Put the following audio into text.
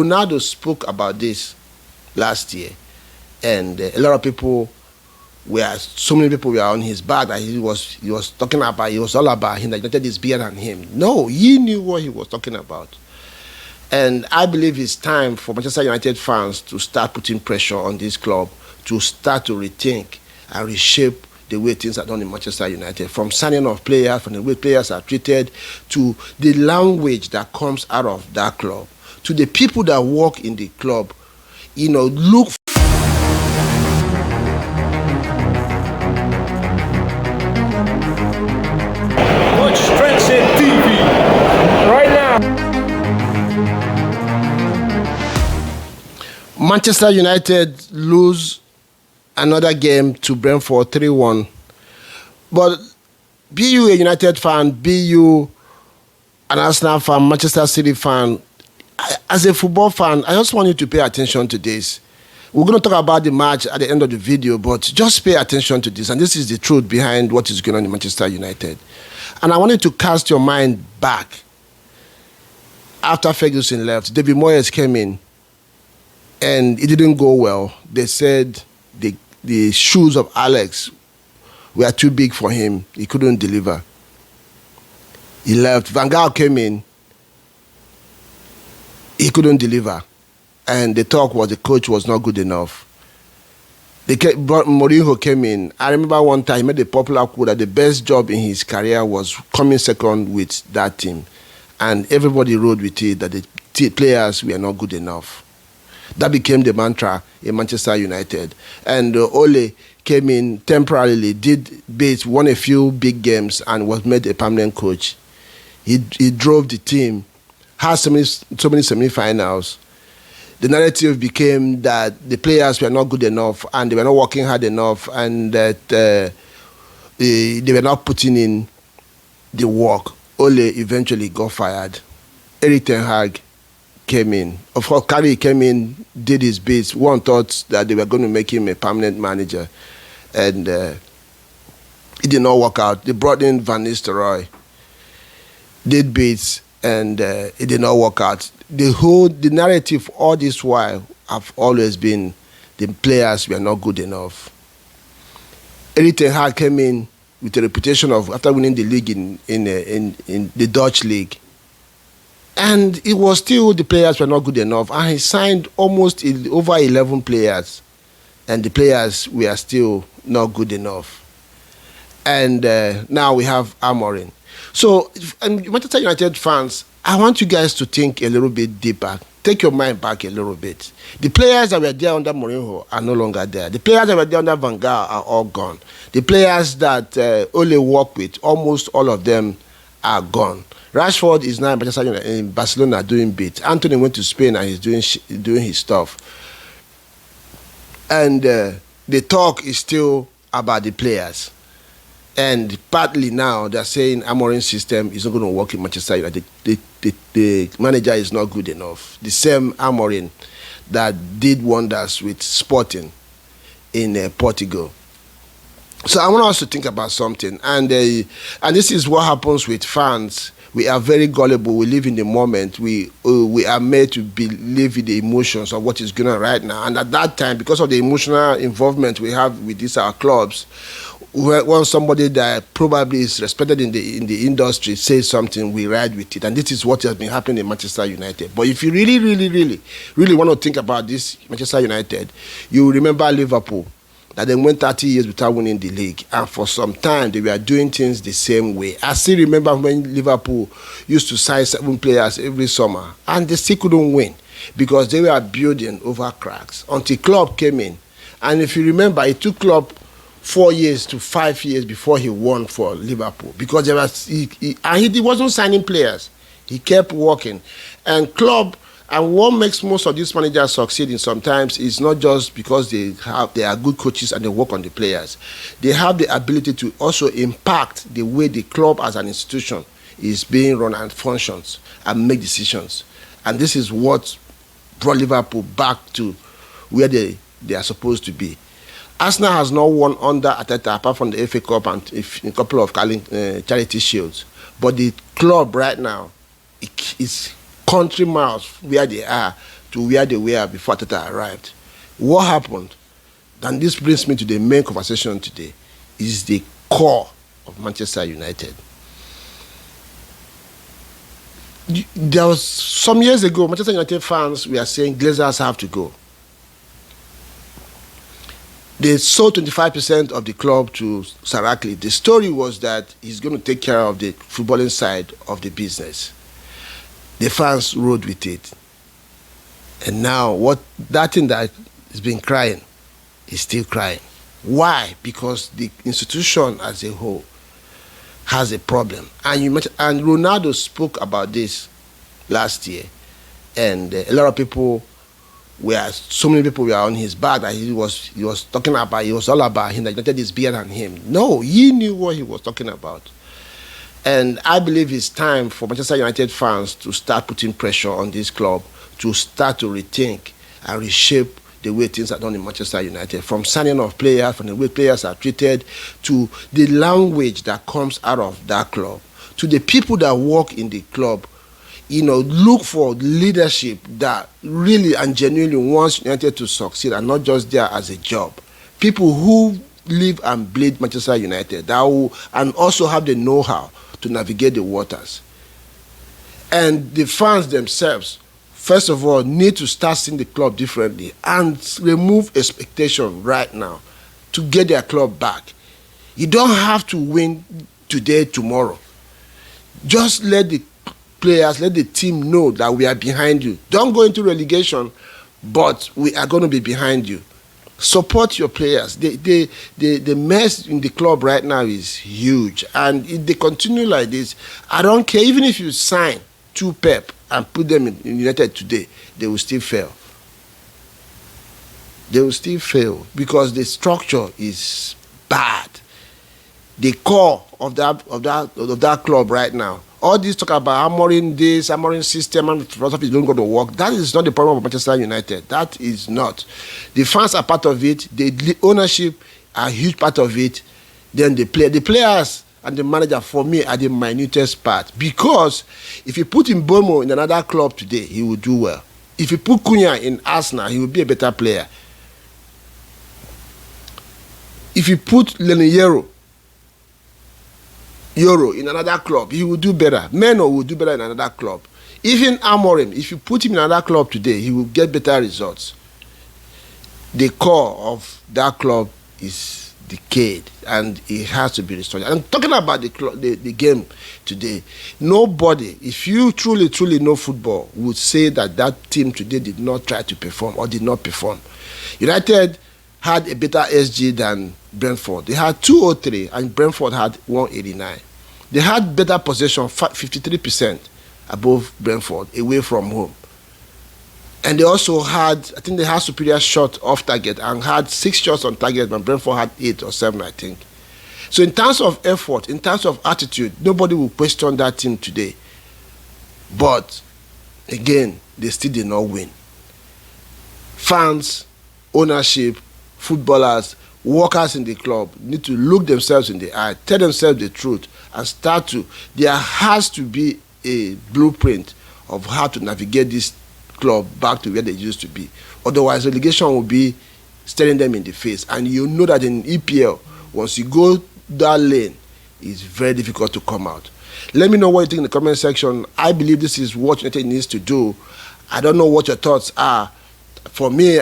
Ronaldo spoke about this last year, and a lot of people so many people were on his back that he was talking about. It was all about him. That United is bigger than him. No, he knew what he was talking about. And I believe it's time for Manchester United fans to start putting pressure on this club to start to rethink and reshape the way things are done in Manchester United, from signing of players, from the way players are treated, to the language that comes out of that club, to the people that work in the club. Look. Watch Brentford TV right now. Manchester United lose another game to Brentford 3-1. But be you a United fan, be you an Arsenal fan, Manchester City fan, as a football fan, I just want you to pay attention to this. We're going to talk about the match at the end of the video, but just pay attention to this. And this is the truth behind what is going on in Manchester United. And I want you to cast your mind back. After Ferguson left, David Moyes came in, and it didn't go well. They said the shoes of Alex were too big for him. He couldn't deliver. He left. Van Gaal came in. He couldn't deliver. And the talk was the coach was not good enough. Mourinho came in. I remember one time he made a popular quote that the best job in his career was coming second with that team. And everybody rode with it, that the players were not good enough. That became the mantra in Manchester United. And Ole came in temporarily, did bits, won a few big games, and was made a permanent coach. He drove the team, had so many semi-finals. The narrative became that the players were not good enough and they were not working hard enough, and that they were not putting in the work. Ole eventually got fired. Erik ten Hag came in. Of course, Carey came in, did his bits. One thought that they were going to make him a permanent manager, and it did not work out. They brought in Van Nistelrooy, did bits, and it did not work out. The narrative all this while have always been the players were not good enough. Erik ten Hag came in with a reputation of, after winning the league in the Dutch league, and it was still the players were not good enough, and he signed almost over 11 players, and the players were still not good enough. And now we have Amorim. So, and Manchester United fans, I want you guys to think a little bit deeper. Take your mind back a little bit. The players that were there under Mourinho are no longer there. The players that were there under Van Gaal are all gone. The players that Ole worked with, almost all of them are gone. Rashford is now in Barcelona doing bits. Anthony went to Spain and he's doing his stuff. And the talk is still about the players. And partly now they're saying Amorim's system is not going to work in Manchester United. The manager is not good enough. The same Amorim that did wonders with Sporting in Portugal. So I want us to think about something. And this is what happens with fans. We are very gullible. We live in the moment. We are made to believe in the emotions of what is going on right now. And at that time, because of the emotional involvement we have with these our clubs, when somebody that probably is respected in the industry says something, we ride with it. And this is what has been happening in Manchester United. But if you really want to think about this Manchester United, you remember Liverpool, that they went 30 years without winning the league. And for some time, they were doing things the same way. I still remember when Liverpool used to sign 7 players every summer, and they still couldn't win because they were building over cracks until Klopp came in. And if you remember, it took Klopp 4 years to 5 years before he won for Liverpool, because he wasn't signing players. He kept working. And Klopp, and what makes most of these managers succeeding sometimes is not just because they are good coaches and they work on the players. They have the ability to also impact the way the club as an institution is being run and functions and make decisions. And this is what brought Liverpool back to where they are supposed to be. Arsenal has not won under Arteta apart from the FA Cup and a couple of charity shields. But the club right now is country miles where they are to where they were before Arteta arrived. What happened? And this brings me to the main conversation today, is the core of Manchester United. There was some years ago, Manchester United fans were saying Glazers have to go. They sold 25% of the club to Sarakli. The story was that he's going to take care of the footballing side of the business. The fans rode with it. And now that thing that has been crying is still crying. Why? Because the institution as a whole has a problem. And Ronaldo spoke about this last year. And a lot of people so many people were on his back that he was talking about. It was all about him, that United is bigger than him. No, he knew what he was talking about. And I believe it's time for Manchester United fans to start putting pressure on this club to start to rethink and reshape the way things are done in Manchester United, from signing of players, from the way players are treated, to the language that comes out of that club, to the people that work in the club. Look for leadership that really and genuinely wants United to succeed and not just there as a job. People who live and bleed Manchester United, and also have the know-how to navigate the waters. And the fans themselves, first of all, need to start seeing the club differently and remove expectation right now to get their club back. You don't have to win today, tomorrow. Just let the players, let the team know that we are behind you. Don't go into relegation, but we are going to be behind you. Support your players. The mess in the club right now is huge. And if they continue like this, I don't care. Even if you sign two Pep and put them in United today, they will still fail. They will still fail because the structure is bad. The core of that club right now, all this talk about Amorim this, Amorim system, and philosophy don't go to work. That is not the problem of Manchester United. That is not. The fans are part of it. The ownership are a huge part of it. Then the players and the manager, for me, are the minutest part. Because if you put Mbomo in another club today, he will do well. If you put Cunha in Arsenal, he will be a better player. If you put Euro in another club, he will do better. Meno will do better in another club. Even Amorim, if you put him in another club today, he will get better results. The core of that club is decayed and it has to be restored. I'm talking about the game today. Nobody, if you truly know football, would say that team today did not try to perform or did not perform. United had a better SG than Brentford. They had 203 and Brentford had 189. They had better possession, 53% above Brentford, away from home. And they also had, I think they had superior shot off target and had 6 shots on target, but Brentford had 8 or 7, I think. So in terms of effort, in terms of attitude, nobody will question that team today. But again, they still did not win. Fans, ownership, footballers, workers in the club need to look themselves in the eye, tell themselves the truth, and there has to be a blueprint of how to navigate this club back to where they used to be. Otherwise, relegation will be staring them in the face. And you know that in EPL, once you go that lane, it's very difficult to come out. Let me know what you think in the comment section. I believe this is what United needs to do. I don't know what your thoughts are. For me,